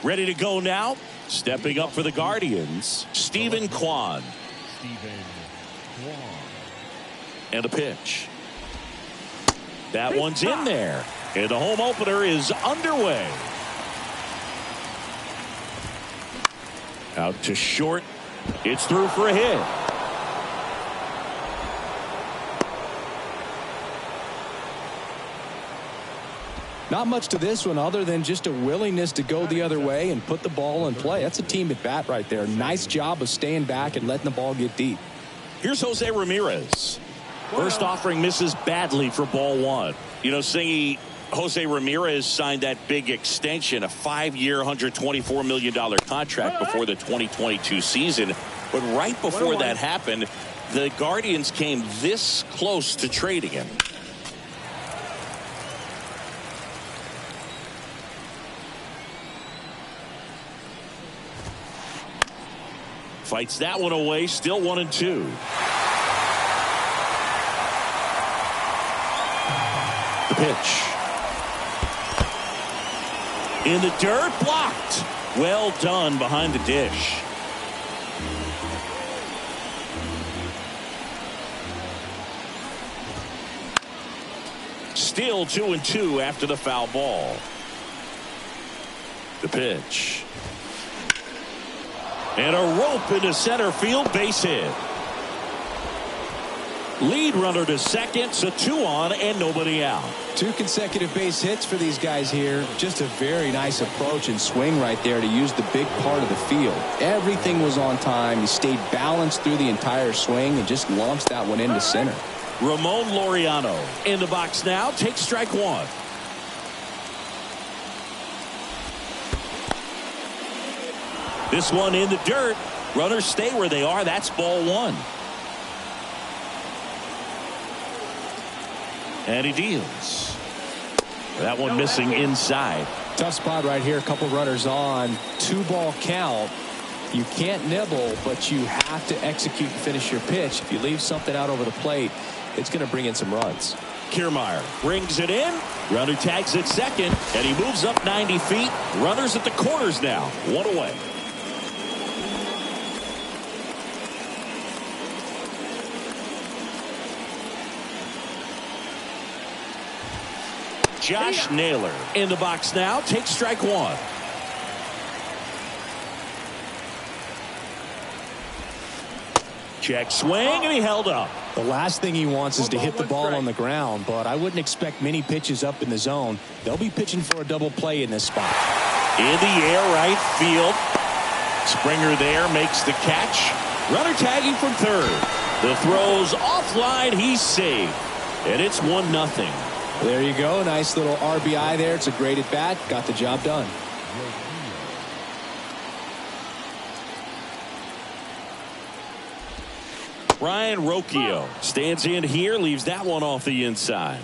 Ready to go now. Stepping up for the Guardians, Steven Kwan. And a pitch. That one's in there. And the home opener is underway. Out to short. It's through for a hit. Not much to this one other than just a willingness to go the other way and put the ball in play. That's a team at bat right there. Nice job of staying back and letting the ball get deep. Here's Jose Ramirez. First offering misses badly for ball one. You know, Singy, Jose Ramirez signed that big extension, a 5-year, $124 million contract before the 2022 season. But right before that happened, the Guardians came this close to trading him. Fights that one away, still 1-2. The pitch. In the dirt, blocked. Well done behind the dish. Still 2-2 after the foul ball. The pitch. And a rope into center field, base hit. Lead runner to second, so 2 on and nobody out. 2 consecutive base hits for these guys here. Just a very nice approach and swing right there to use the big part of the field. Everything was on time. He stayed balanced through the entire swing and just launched that one into center. Ramon Laureano in the box now. Takes strike one. This one in the dirt. Runners stay where they are. That's ball one. And he deals. That one missing inside. Tough spot right here. A couple runners on. 2-ball count. You can't nibble, but you have to execute and finish your pitch. If you leave something out over the plate, it's going to bring in some runs. Kiermaier brings it in. Runner tags at second, and he moves up 90 feet. Runners at the corners now. 1 away. Josh Naylor in the box now. Takes strike one. Check swing, and he held up. The last thing he wants is to hit the ball on the ground, but I wouldn't expect many pitches up in the zone. They'll be pitching for a double play in this spot. In the air, right field. Springer there makes the catch. Runner tagging from third. The throw's offline. He's saved. And it's 1-0. There you go. Nice little RBI there. It's a great at bat. Got the job done. Ryan Rocchio stands in here, leaves that one off the inside.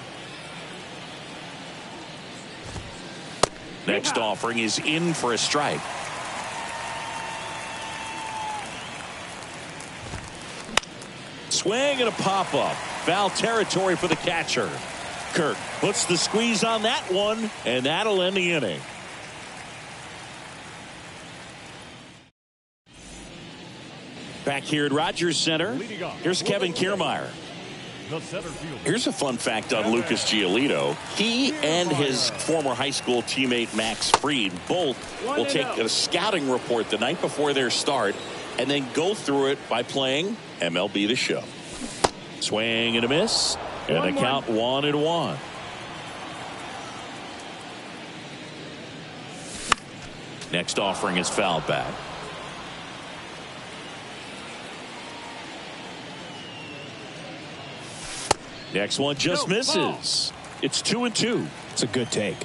Next offering is in for a strike. Swing and a pop-up. Foul territory for the catcher. Kirk puts the squeeze on that one, and that'll end the inning. Back here at Rogers Center, here's Kevin Kiermaier. Here's a fun fact on Lucas Giolito. He and his former high school teammate Max Fried both will take a scouting report the night before their start and then go through it by playing MLB The Show. Swing and a miss, and a count 1-1. Next offering is foul back. Next one just misses. It's 2-2. It's a good take.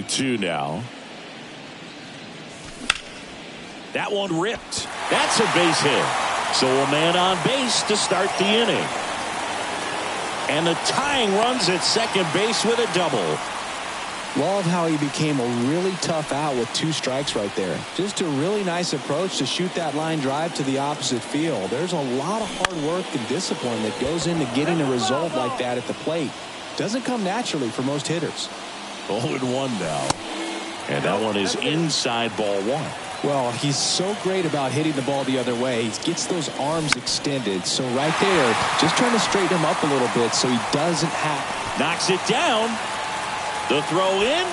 Two now. That one ripped. That's a base hit. So a man on base to start the inning. And the tying runs at second base with a double. Love how he became a really tough out with 2 strikes right there. Just a really nice approach to shoot that line drive to the opposite field. There's a lot of hard work and discipline that goes into getting a result like that at the plate. Doesn't come naturally for most hitters. 0-1 now. And that one is inside ball 1. Well, he's so great about hitting the ball the other way. He gets those arms extended. So right there, just trying to straighten him up a little bit so he doesn't have. Knocks it down. The throw in.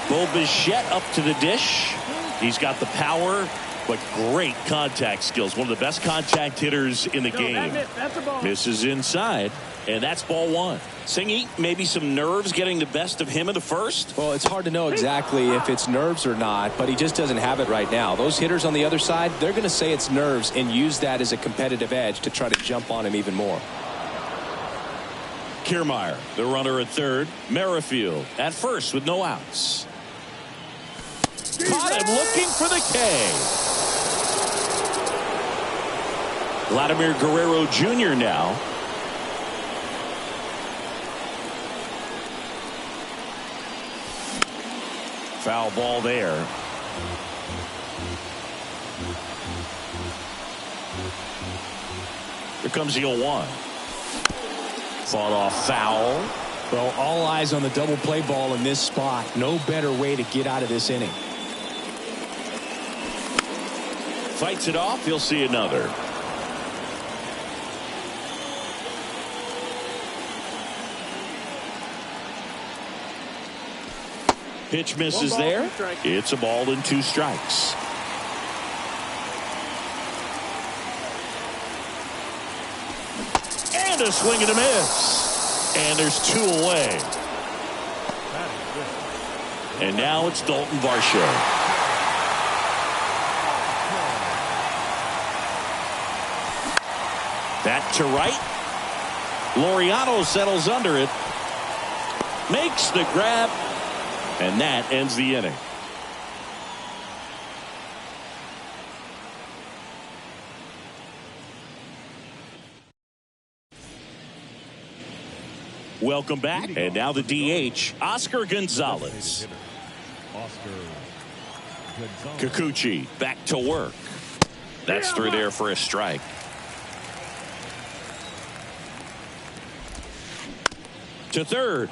Bo Bichette up to the dish. He's got the power, but great contact skills. One of the best contact hitters in the game. Misses inside, and that's ball 1. Singy, maybe some nerves getting the best of him in the first? Well, it's hard to know exactly if it's nerves or not, but he just doesn't have it right now. Those hitters on the other side, they're going to say it's nerves and use that as a competitive edge to try to jump on him even more. Kiermaier, the runner at third. Merrifield at first with no outs. Caught him looking for the K. Vladimir Guerrero Jr. now. Foul ball there. Here comes the 0-1. Fought off foul. Well, all eyes on the double play ball in this spot. No better way to get out of this inning. Fights it off. He'll see another. Pitch misses there. It's a ball and 2 strikes. And a swing and a miss. And there's 2 away. And now it's Dalton Varsho. That to right. Laureano settles under it. Makes the grab. And that ends the inning. Welcome back. And now the DH, Oscar Gonzalez. Kikuchi back to work. That's through there for a strike. To third.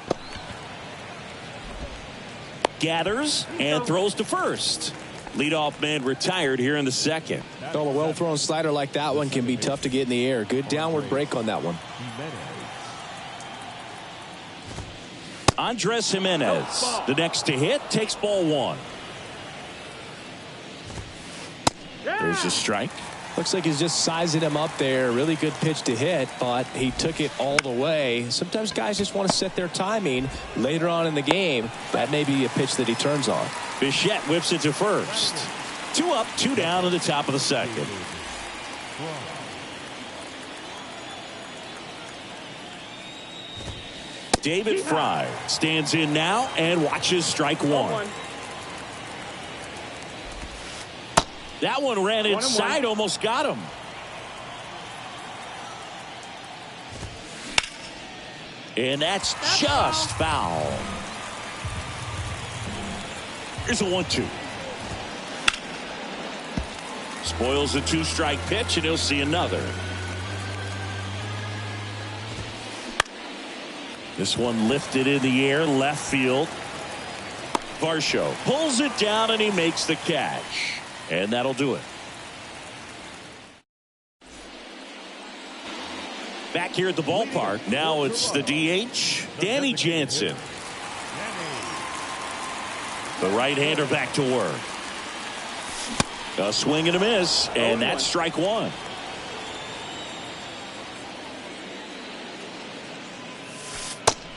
Gathers and throws to first. Leadoff man retired here in the second. Well, a well-thrown slider like that one can be tough to get in the air. Good downward break on that one. Andres Jimenez, the next to hit, takes ball 1. There's a strike. Looks like he's just sizing him up there. Really good pitch to hit, but he took it all the way. Sometimes guys just want to set their timing later on in the game. That may be a pitch that he turns on. Bichette whips it to first. 2 up, 2 down in the top of the second. David Fry stands in now and watches strike 1. That one ran inside, almost got him. And that's just foul. Here's a 1-2. Spoils the 2-strike pitch, and he'll see another. This one lifted in the air, left field. Varsho pulls it down, and he makes the catch. And that'll do it. Back here at the ballpark, now it's the DH, Danny Jansen. The right-hander back to work. A swing and a miss, and that's strike 1.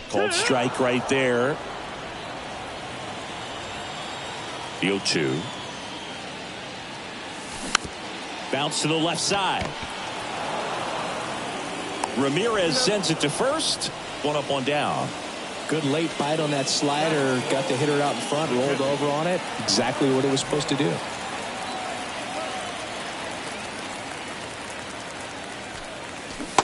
Called strike right there. The 0-2. Bounce to the left side. Ramirez sends it to first. 1 up, 1 down. Good late bite on that slider. Got the hitter out in front, rolled over on it. Exactly what it was supposed to do.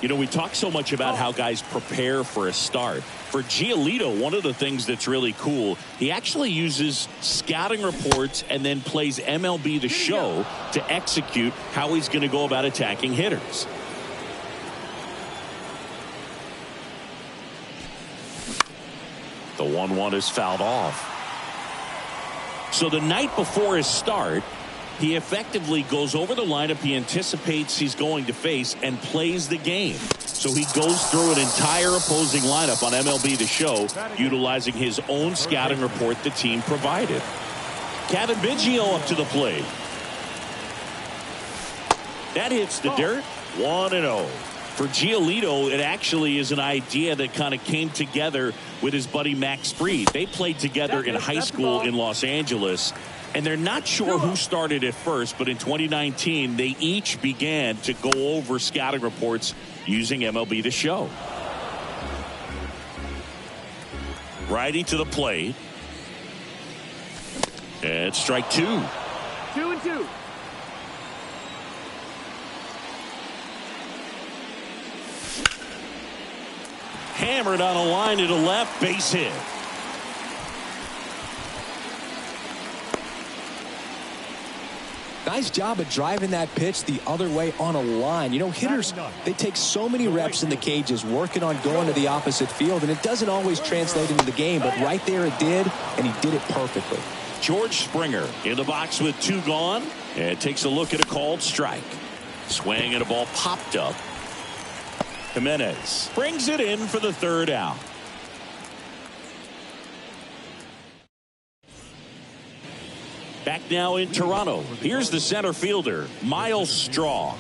You know, we talk so much about how guys prepare for a start. For Giolito, one of the things that's really cool, he actually uses scouting reports and then plays MLB The Show to execute how he's going to go about attacking hitters. The 1-1 is fouled off. So the night before his start, he effectively goes over the lineup he anticipates he's going to face and plays the game. So he goes through an entire opposing lineup on MLB The Show, utilizing his own scouting report the team provided. Cavan Biggio up to the plate. That hits the dirt. 1-0. For Giolito, it actually is an idea that kind of came together with his buddy Max Fried. They played together in high school in Los Angeles. And they're not sure who started it first, but in 2019, they each began to go over scouting reports using MLB The Show. Righty to the plate. And strike 2. 2-2. Hammered on a line to the left, base hit. Nice job of driving that pitch the other way on a line. You know, hitters, they take so many reps in the cages working on going to the opposite field, and it doesn't always translate into the game, but right there it did, and he did it perfectly. George Springer in the box with 2 gone, and takes a look at a called strike. Swing and a ball popped up. Jimenez brings it in for the 3rd out. Back now in Toronto. Here's the center fielder, Miles Straw.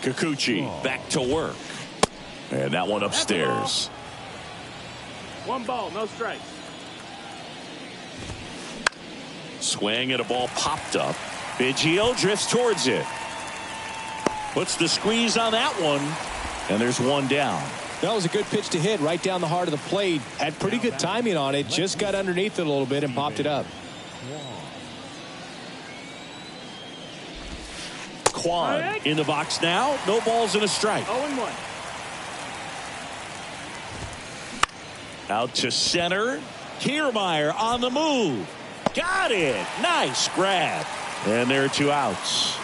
Kikuchi back to work. And that one upstairs. 1 ball, no strikes. Swing and a ball popped up. Biggio drifts towards it. Puts the squeeze on that one. And there's 1 down. That was a good pitch to hit right down the heart of the plate. Had pretty good timing on it. Just got underneath it a little bit and popped it up. Kwan in the box now. No balls and a strike. 0-1. Out to center. Kiermaier on the move. Got it. Nice grab. And there are 2 outs.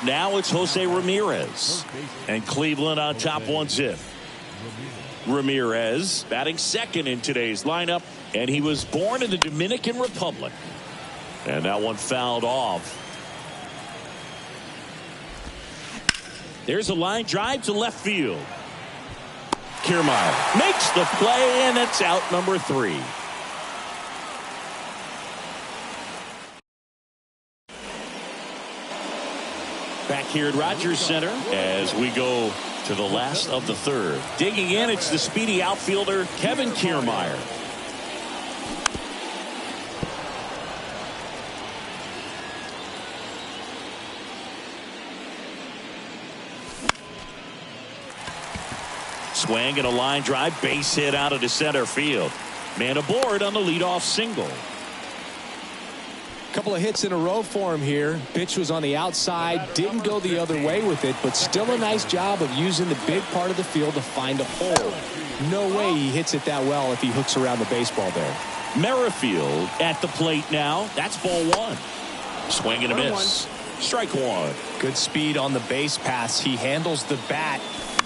Now it's Jose Ramirez. And Cleveland on top 1-0. Ramirez batting second in today's lineup. And he was born in the Dominican Republic. And that one fouled off. There's a line drive to left field. Kiermaier makes the play, and it's out number 3. Back here at Rogers Center as we go to the last of the 3rd. Digging in, it's the speedy outfielder, Kevin Kiermaier. Swing and a line drive, base hit out of the center field. Man aboard on the leadoff single. Couple of hits in a row for him here. Pitch was on the outside, didn't go the other way with it, but still a nice job of using the big part of the field to find a hole. No way he hits it that well if he hooks around the baseball there. Merrifield at the plate now. That's ball 1. Swing and a miss. Strike 1. Good speed on the base pass. He handles the bat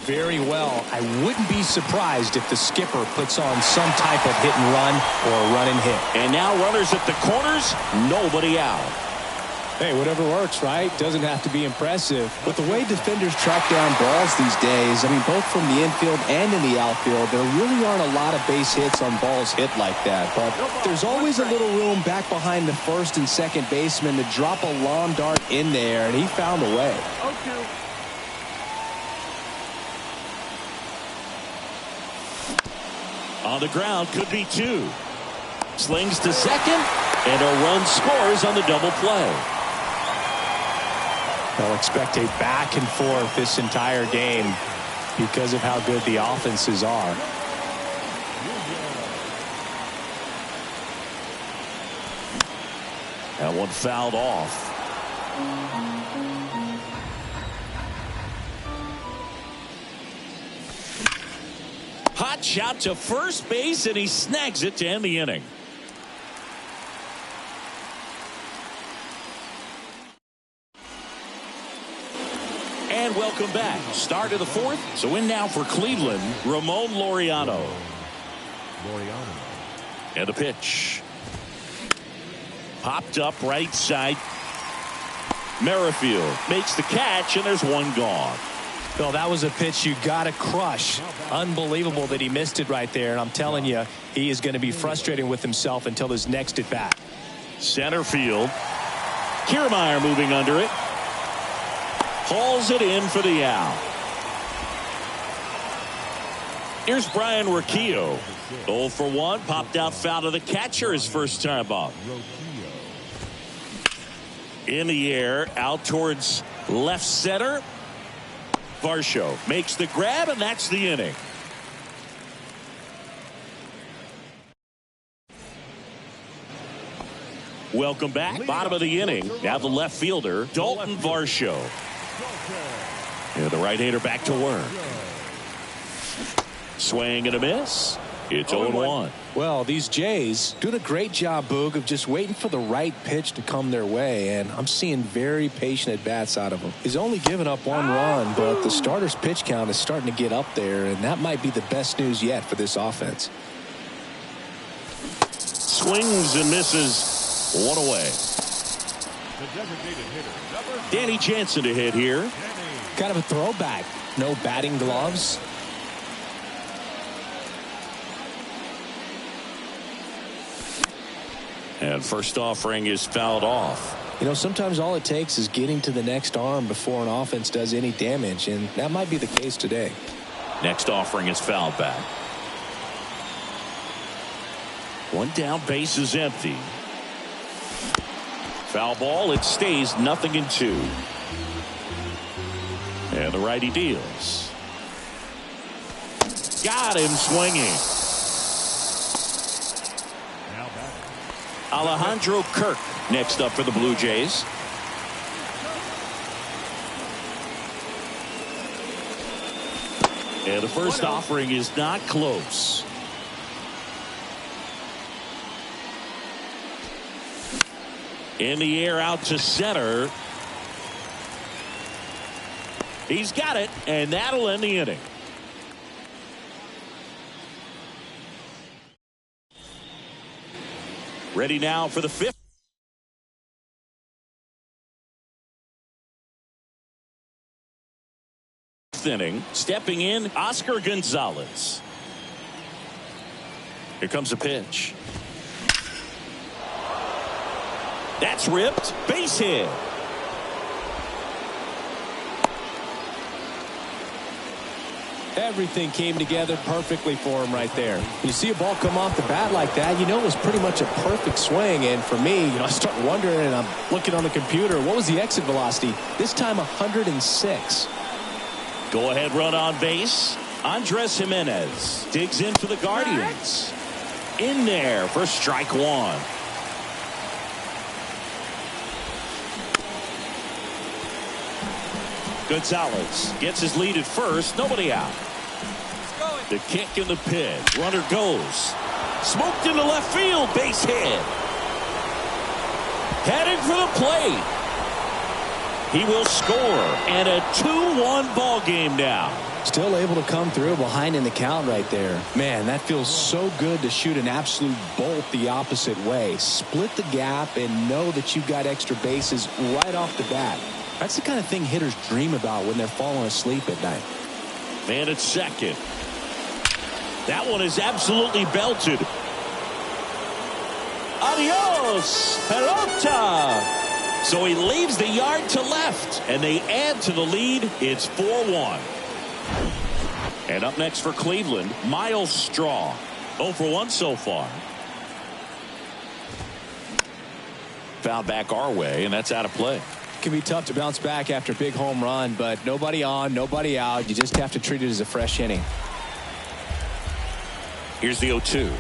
very well. I wouldn't be surprised if the skipper puts on some type of hit and run or a run and hit. And now runners at the corners, nobody out. Hey, whatever works, right? Doesn't have to be impressive. But the way defenders track down balls these days, I mean, both from the infield and in the outfield, there really aren't a lot of base hits on balls hit like that. But there's always a little room back behind the first and second baseman to drop a long dart in there, and he found a way. 0-2. On the ground, could be 2. Slings to second, and a run scores on the double play. They'll expect a back and forth this entire game. because of how good the offenses are. That one fouled off. Hot shot to first base, and he snags it to end the inning. And welcome back. Start of the fourth. So in now for Cleveland, Ramon Laureano. And the pitch. Popped up right side. Merrifield makes the catch, and there's one gone. Bill, that was a pitch you got to crush. Unbelievable that he missed it right there. And I'm telling you, he is going to be frustrated with himself until his next at bat. Center field. Kiermaier moving under it. Hauls it in for the out. Here's Brian Rocchio. 0 for 1. Popped out foul to the catcher his first time up. In the air, out towards left center. Varsho makes the grab, and that's the inning. Welcome back. Bottom of the inning. Now the left fielder, Dalton Varsho. And the right-hander back to work. Swing and a miss. It's 0-1. Well, these Jays doing a great job, Boog, of just waiting for the right pitch to come their way, and I'm seeing very patient at-bats out of them. He's only given up 1 run, but the starter's pitch count is starting to get up there, and that might be the best news yet for this offense. Swings and misses. 1 away. Danny Jansen to hit here. Kind of a throwback. No batting gloves. And first offering is fouled off. You know, sometimes all it takes is getting to the next arm before an offense does any damage, and that might be the case today. Next offering is fouled back. 1 down, base is empty. Foul ball, it stays 0-2. And the righty deals. Got him swinging. Alejandro Kirk next up for the Blue Jays. And the first offering is not close. In the air out to center. He's got it, and that'll end the inning. Ready now for the 5th inning. Stepping in, Oscar Gonzalez. Here comes a pitch. That's ripped. Base hit. Everything came together perfectly for him right there. You see a ball come off the bat like that, you know it was pretty much a perfect swing. And for me, I start wondering, and I'm looking on the computer, what was the exit velocity? This time 106. Go ahead run on base. Andres Jimenez digs in for the Guardians. In there for strike 1. Gonzalez gets his lead at first. Nobody out. The kick in the pitch. Runner goes. Smoked into left field. Base hit. Headed for the plate. He will score. And a 2-1 ball game now. Still able to come through behind in the count right there. Man, that feels so good to shoot an absolute bolt the opposite way. Split the gap and know that you've got extra bases right off the bat. That's the kind of thing hitters dream about when they're falling asleep at night. Man at second. That one is absolutely belted. Adios, Peralta. So he leaves the yard to left, and they add to the lead. It's 4-1. And up next for Cleveland, Miles Straw. 0 for 1 so far. Foul back our way, and that's out of play. can be tough to bounce back after a big home run, but nobody on, nobody out. You just have to treat it as a fresh inning. Here's the 0-2.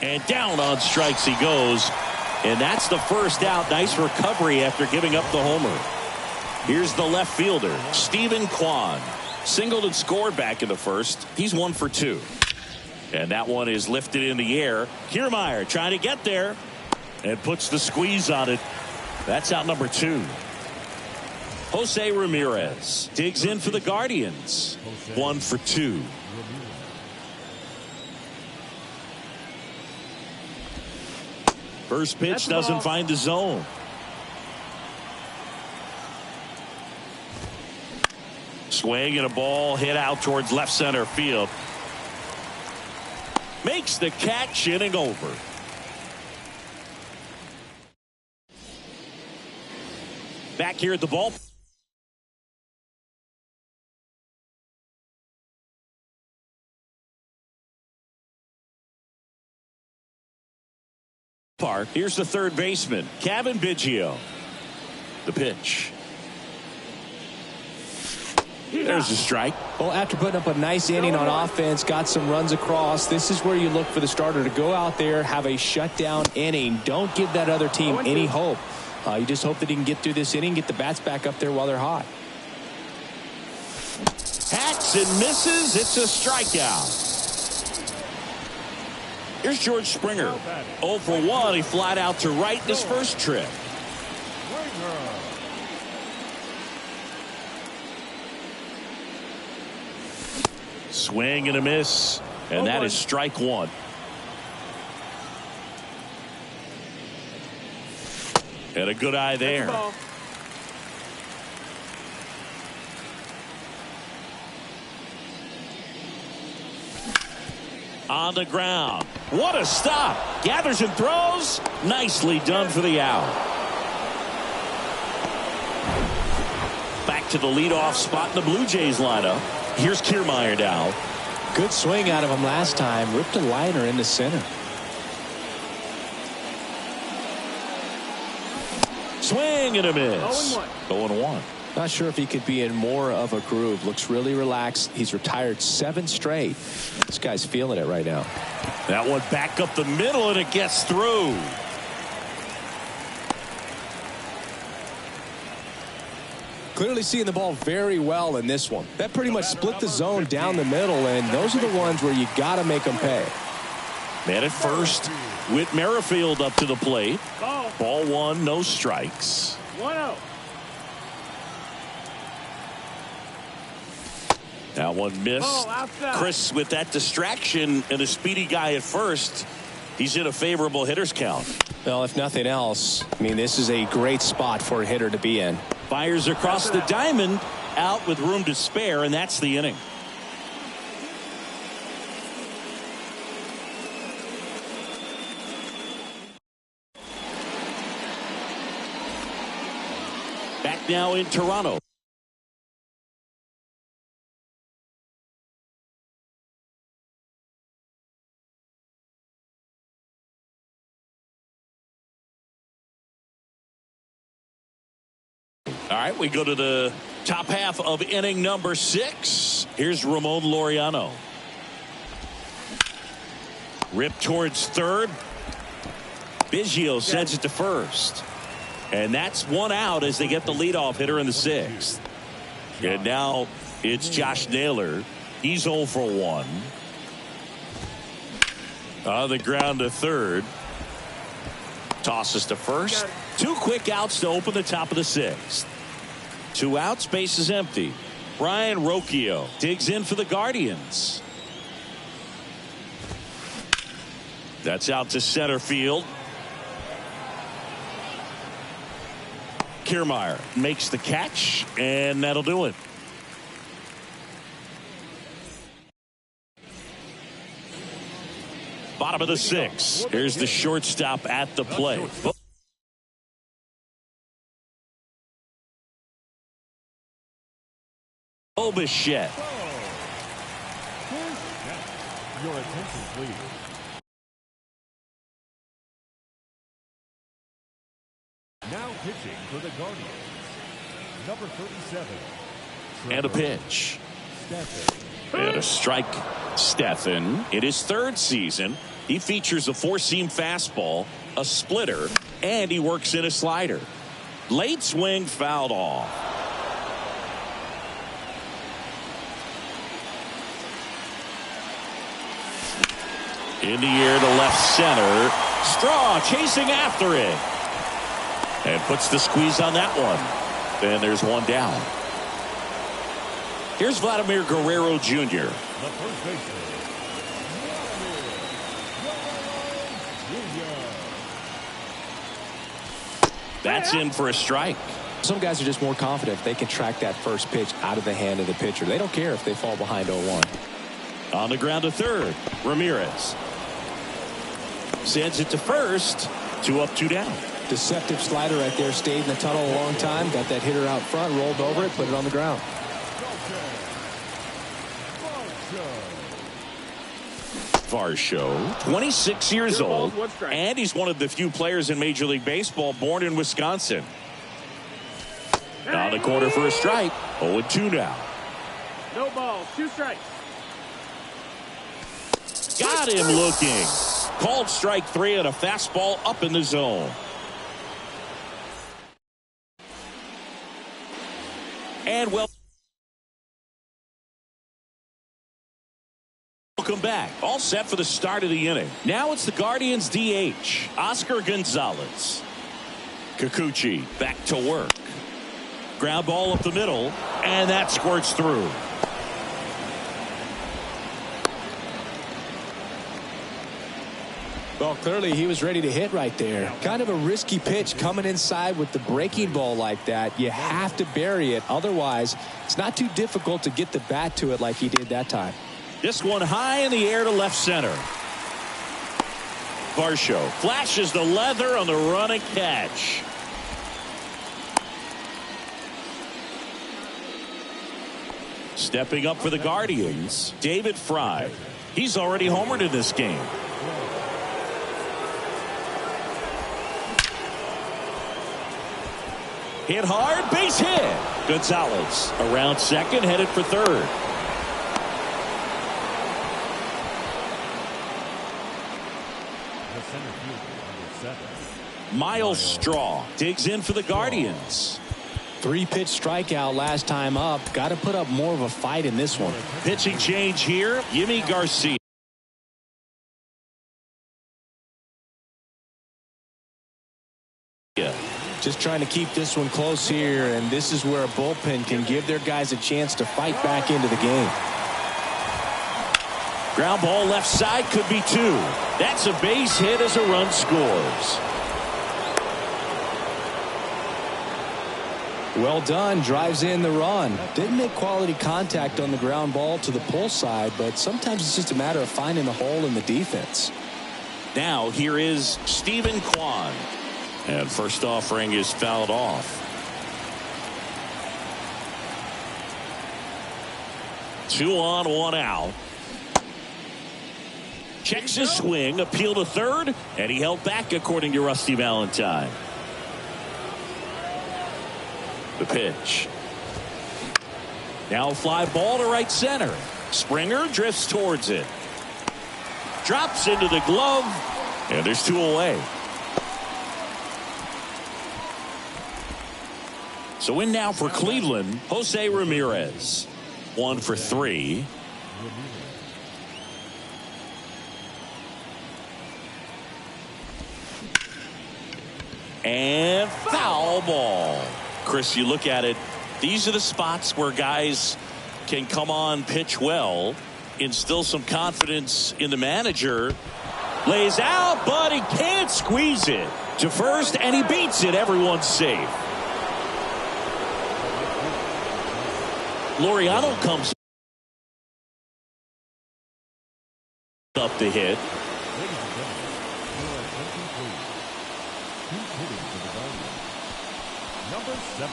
And down on strikes he goes. And that's the first out. Nice recovery after giving up the homer. Here's the left fielder, Stephen Kwan. Singled and scored back in the first. He's 1 for 2. And that one is lifted in the air. Kiermaier trying to get there and puts the squeeze on it. That's out number 2. Jose Ramirez digs in for the Guardians. 1 for 2. First pitch doesn't find the zone. Swing and a ball hit out towards left center field. Makes the catch, inning over. Back here at the ball park. Here's the third baseman, Cavan Biggio. The pitch. There's a strike. Well, after putting up a nice inning on offense, got some runs across, this is where you look for the starter to go out there, have a shutdown inning. Don't give that other team any hope. You just hope that he can get through this inning, get the bats back up there while they're hot. Hacks and misses. It's a strikeout. Here's George Springer. 0 for 1. He flied out to right in his first trip. Swing and a miss. And that is strike 1. And a good eye there. On the ground. What a stop. Gathers and throws. Nicely done for the out. Back to the leadoff spot in the Blue Jays lineup. Here's Kiermaier now. Good swing out of him last time. Ripped a liner in the center. Swing and a miss. 0-1. Not sure if he could be in more of a groove. Looks really relaxed. He's retired 7 straight. This guy's feeling it right now. That one back up the middle, and it gets through. Clearly seeing the ball very well in this one. That pretty much split the zone down the middle, and those are the ones where you got to make them pay. Man at first, Whit Merrifield up to the plate. Ball 1, no strikes. 1-0. That one missed. Chris, with that distraction and a speedy guy at first, he's in a favorable hitter's count. Well, if nothing else, I mean, this is a great spot for a hitter to be in. Fires across the diamond, out with room to spare, and that's the inning. Back now in Toronto. All right, we go to the top half of inning number 6. Here's Ramon Laureano. Ripped towards third. Biggio sends it to first. And that's 1 out as they get the leadoff hitter in the 6th. And now it's Josh Naylor. He's 0 for 1. On the ground to third. Tosses to first. 2 quick outs to open the top of the 6th. 2 outs, base is empty. Brian Rocchio digs in for the Guardians. That's out to center field. Kiermaier makes the catch, and that'll do it. Bottom of the 6th. Here's the shortstop at the plate. Bichette. Your attention, please. Now Pitching for the Guardians, number 37. And a pitch. Stephan. And a strike. Stephan, in his third season, he features a four-seam fastball, a splitter, and he works in a slider. Late swing fouled off. In the air to left center. Straw chasing after it. And puts the squeeze on that one. And there's one down. Here's Vladimir Guerrero Jr. The first baseman, That's in for a strike. Some guys are just more confident if they can track that first pitch out of the hand of the pitcher. They don't care if they fall behind 0-1. On the ground to third. Ramirez sends it to first. 2 up, 2 down. Deceptive slider right there. Stayed in the tunnel a long time. Got that hitter out front. Rolled over it. Put it on the ground. Varsho, 26 years old, and he's one of the few players in Major League Baseball born in Wisconsin. On the corner for a strike. 0-2 now. No balls, 2 strikes. Got him looking. Called strike 3 and a fastball up in the zone. And welcome back. All set for the start of the inning. Now it's the Guardians DH, Oscar Gonzalez. Kikuchi back to work. Ground ball up the middle, and that squirts through. Well, clearly he was ready to hit right there. Kind of a risky pitch coming inside with the breaking ball like that. You have to bury it. Otherwise, it's not too difficult to get the bat to it like he did that time. This one high in the air to left center. Varsho flashes the leather on the run and catch. Stepping up for the Guardians, David Fry. He's already homered in this game. Hit hard, base hit. Gonzalez around second, headed for third. The center fielder, number 7. Miles Straw digs in for the Guardians. 3-pitch strikeout last time up. Got to put up more of a fight in this one. Pitching change here, Yimi Garcia. Just trying to keep this one close here, and this is where a bullpen can give their guys a chance to fight back into the game. Ground ball left side, could be 2. That's a base hit as a run scores. Well done. Drives in the run. Didn't make quality contact on the ground ball to the pull side, but sometimes it's just a matter of finding the hole in the defense. Now here is Stephen Kwan. And first offering is fouled off. 2 on, 1 out. Checks his swing, appeal to third, and he held back according to Rusty Valentine. The pitch. Now a fly ball to right center. Springer drifts towards it. Drops into the glove, and there's 2 away. So in now for Cleveland, Jose Ramirez. 1 for 3. And foul ball. Chris, you look at it, these are the spots where guys can come on, pitch well, instill some confidence in the manager. Lays out, but he can't squeeze it to first, and he beats it. Everyone's safe. Laureano comes up the hit. Ladies and gentlemen, your attention please. Who's hitting for the Guardians? Number 17.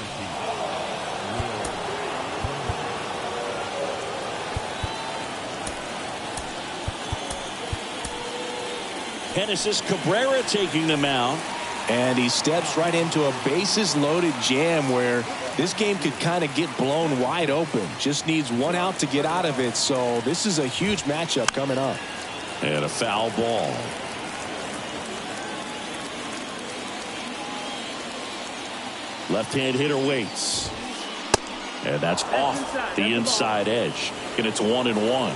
Genesis Cabrera taking the mound. And he steps right into a bases-loaded jam where this game could kind of get blown wide open. Just needs one out to get out of it. So this is a huge matchup coming up. And a foul ball. Left-hand hitter waits. And that's off the inside edge. And it's 1-1.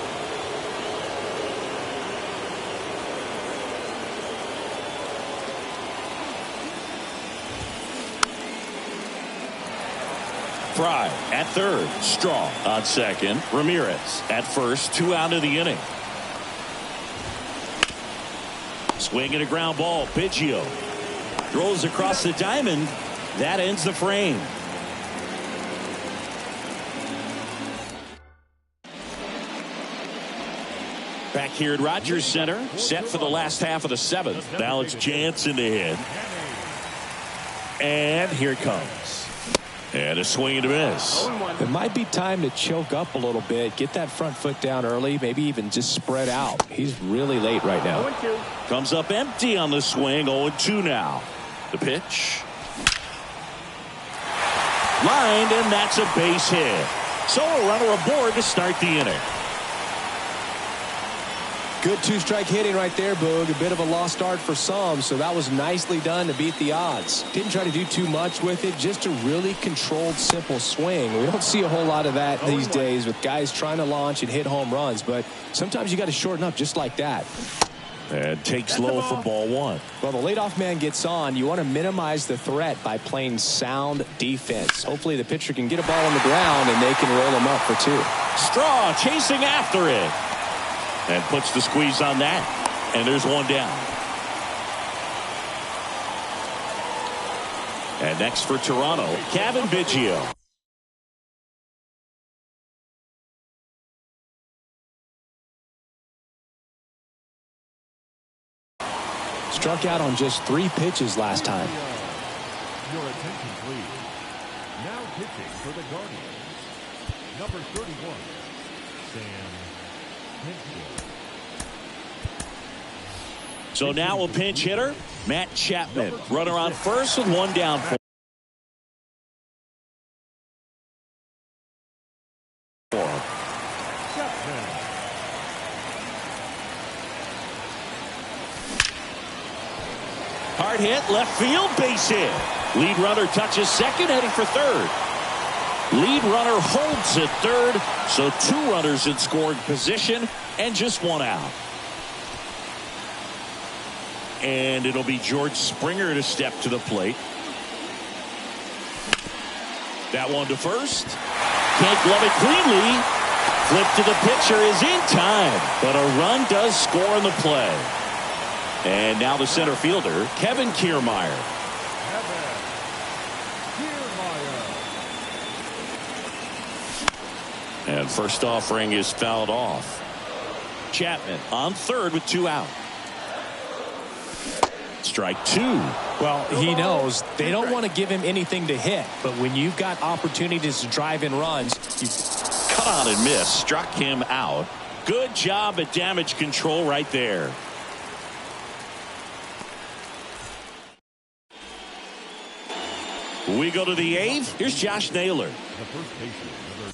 Fry at third. Straw on second. Ramirez at first. 2 out of the inning. Swing and a ground ball. Biggio throws across the diamond. That ends the frame. Back here at Rogers Center, set for the last half of the 7th. Now it's Jansen to hit. And here it comes. And a swing and a miss. It might be time to choke up a little bit, get that front foot down early, maybe even just spread out. He's really late right now. Comes up empty on the swing. 0-2 now. The pitch. Lined, and that's a base hit. So a runner aboard to start the inning. Good 2-strike hitting right there, Boog. A bit of a lost start for some, so that was nicely done to beat the odds. Didn't try to do too much with it, just a really controlled, simple swing. We don't see a whole lot of that these days with guys trying to launch and hit home runs, but sometimes you got to shorten up just like that. And takes low for ball 1. Well, the leadoff man gets on. You want to minimize the threat by playing sound defense. Hopefully the pitcher can get a ball on the ground and they can roll him up for 2. Straw chasing after it. And puts the squeeze on that. And there's 1 down. And next for Toronto, Cavan Biggio. Struck out on just 3 pitches last time. Your attention, please. Now pitching for the Guardians. Number 31, Sam Hentges. So now a pinch hitter, Matt Chapman. Runner on first with 1 down. Hard hit, left field, base hit. Lead runner touches second, heading for third. Lead runner holds at third, so 2 runners in scoring position and just 1 out. And it'll be George Springer to step to the plate. That one to first. Can't glove it cleanly. Flip to the pitcher is in time, but a run does score in the play. And now the center fielder, Kevin Kiermaier. And first offering is fouled off. Chapman on third with 2 out. Strike 2. Well, he knows they don't want to give him anything to hit, but when you've got opportunities to drive in runs, you cut on and miss. Struck him out. Good job at damage control right there. We go to the 8th. Here's Josh Naylor. The first baseman, number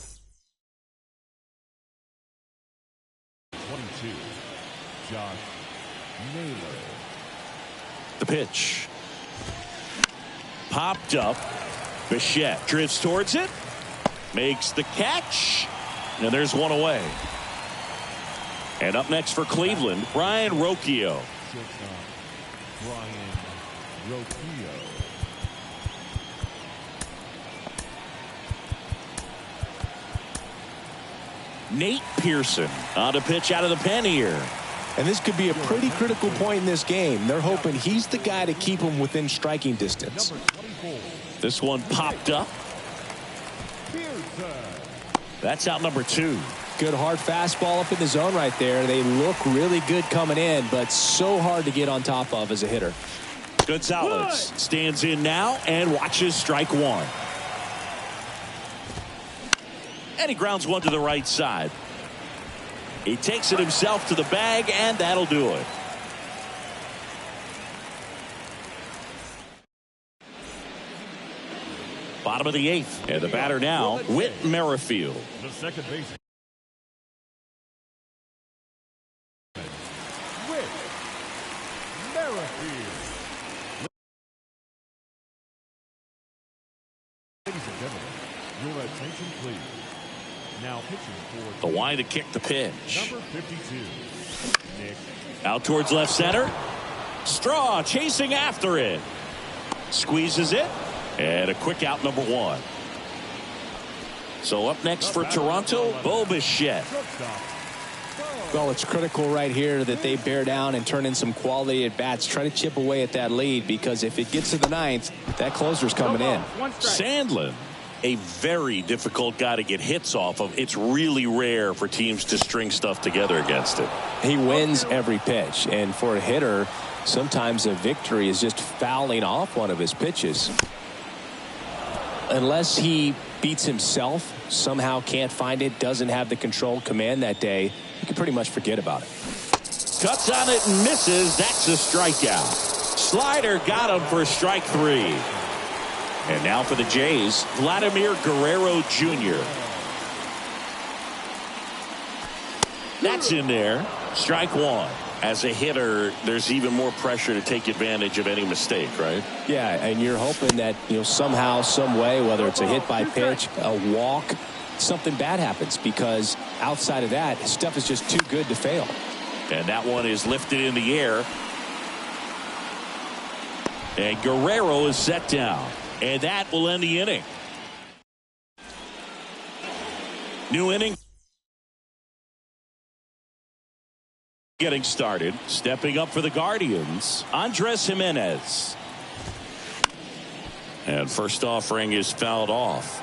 22, Josh Naylor. The pitch. Popped up. Bichette drifts towards it. Makes the catch. And there's 1 away. And up next for Cleveland, Brian Rocchio. Brian Rocchio. Nate Pearson on a pitch out of the pen here. And this could be a pretty critical point in this game. They're hoping he's the guy to keep him within striking distance. This one popped up. That's out number 2. Good hard fastball up in the zone right there. They look really good coming in, but so hard to get on top of as a hitter. Gonzalez stands in now and watches strike 1. And he grounds one to the right side. He takes it himself to the bag, and that'll do it. Bottom of the 8th. And the batter now, Whit Merrifield. The second baseman. Whit Merrifield. Ladies and gentlemen, your attention please. Now pitching for The wind to kick the pitch. number 52, Nick. Out towards left center. Straw chasing after it. Squeezes it. And a quick out, number 1. So up next for Toronto, Bo Bichette. Well, it's critical right here that they bear down and turn in some quality at bats. Try to chip away at that lead, because if it gets to the 9th, that closer's coming in. Sandlin, a very difficult guy to get hits off of. It's really rare for teams to string stuff together against it. He wins every pitch, and for a hitter, sometimes a victory is just fouling off one of his pitches. Unless he beats himself, somehow can't find it, doesn't have the control command that day, you can pretty much forget about it. Cuts on it and misses. That's a strikeout. Slider got him for strike 3. And now for the Jays, Vladimir Guerrero Jr. That's in there. Strike 1. As a hitter, there's even more pressure to take advantage of any mistake, right? Yeah, and you're hoping that, somehow, some way, whether it's a hit by pitch, a walk, something bad happens, because outside of that, stuff is just too good to fail. And that one is lifted in the air. And Guerrero is set down. And that will end the inning. New inning. Getting started. Stepping up for the Guardians, Andres Jimenez. And first offering is fouled off.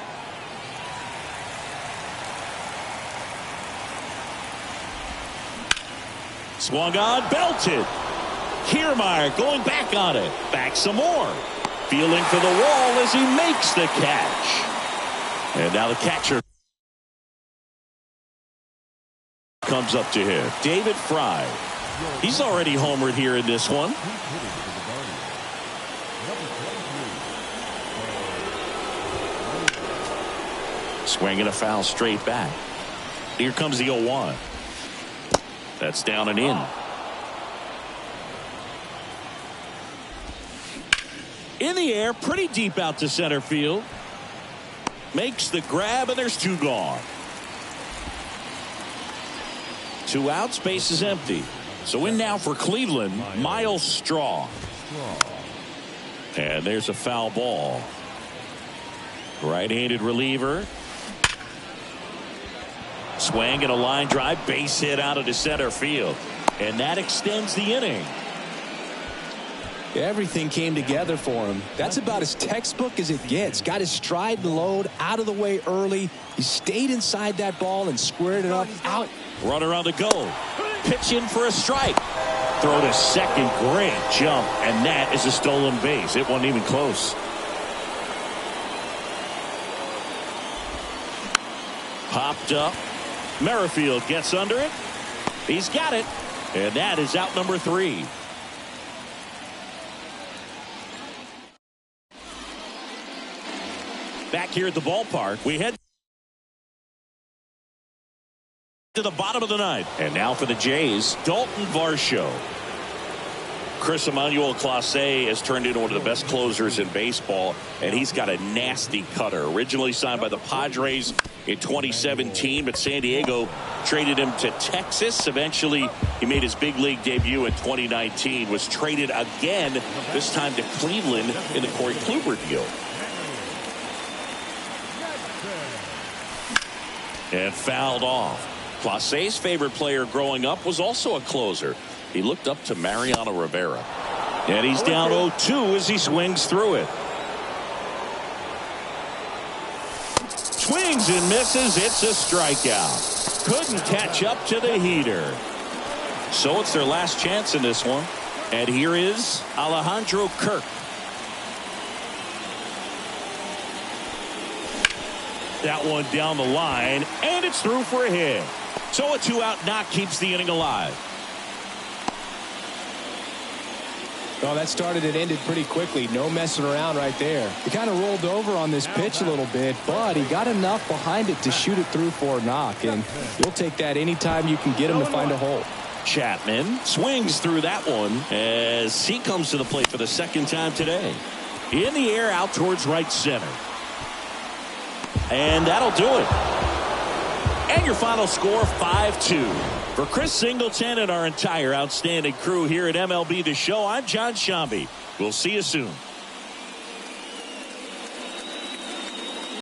Swung on, belted. Kiermaier going back on it. Back some more. Feeling for the wall as he makes the catch. And now the catcher comes up to him. David Fry. He's already homered here in this one. Swinging a foul straight back. Here comes the 0-1. That's down and in. In the air, pretty deep out to center field. Makes the grab, and there's 2 gone. 2 outs, base is empty. So in now for Cleveland, Miles Straw. And there's a foul ball. Right-handed reliever. Swing and a line drive, base hit out of the center field. And that extends the inning. Everything came together for him. That's about as textbook as it gets. Got his stride and load out of the way early. He stayed inside that ball and squared it up out. Runner on the go. Pitch in for a strike. Throw to second. Great jump. And that is a stolen base. It wasn't even close. Popped up. Merrifield gets under it. He's got it. And that is out number 3. Back here at the ballpark, we head to the bottom of the 9th. And now for the Jays, Dalton Varsho. Chris Emmanuel Clase has turned into one of the best closers in baseball, and he's got a nasty cutter. Originally signed by the Padres in 2017, but San Diego traded him to Texas. Eventually, he made his big league debut in 2019, was traded again, this time to Cleveland in the Corey Kluber deal. And fouled off. Clase's favorite player growing up was also a closer. He looked up to Mariano Rivera. And he's down 0-2 as he swings through it. Swings and misses. It's a strikeout. Couldn't catch up to the heater. So it's their last chance in this one. And here is Alejandro Kirk. That one down the line, and it's through for a hit. So a 2-out knock keeps the inning alive. Oh, that started and ended pretty quickly. No messing around right there. He kind of rolled over on this pitch a little bit, but he got enough behind it to shoot it through for a knock, and you'll take that anytime you can get him to find a hole. Chapman swings through that one as he comes to the plate for the second time today. In the air out towards right center. And that'll do it. And your final score, 5-2. For Chris Singleton and our entire outstanding crew here at MLB The Show, I'm John Shambi. We'll see you soon.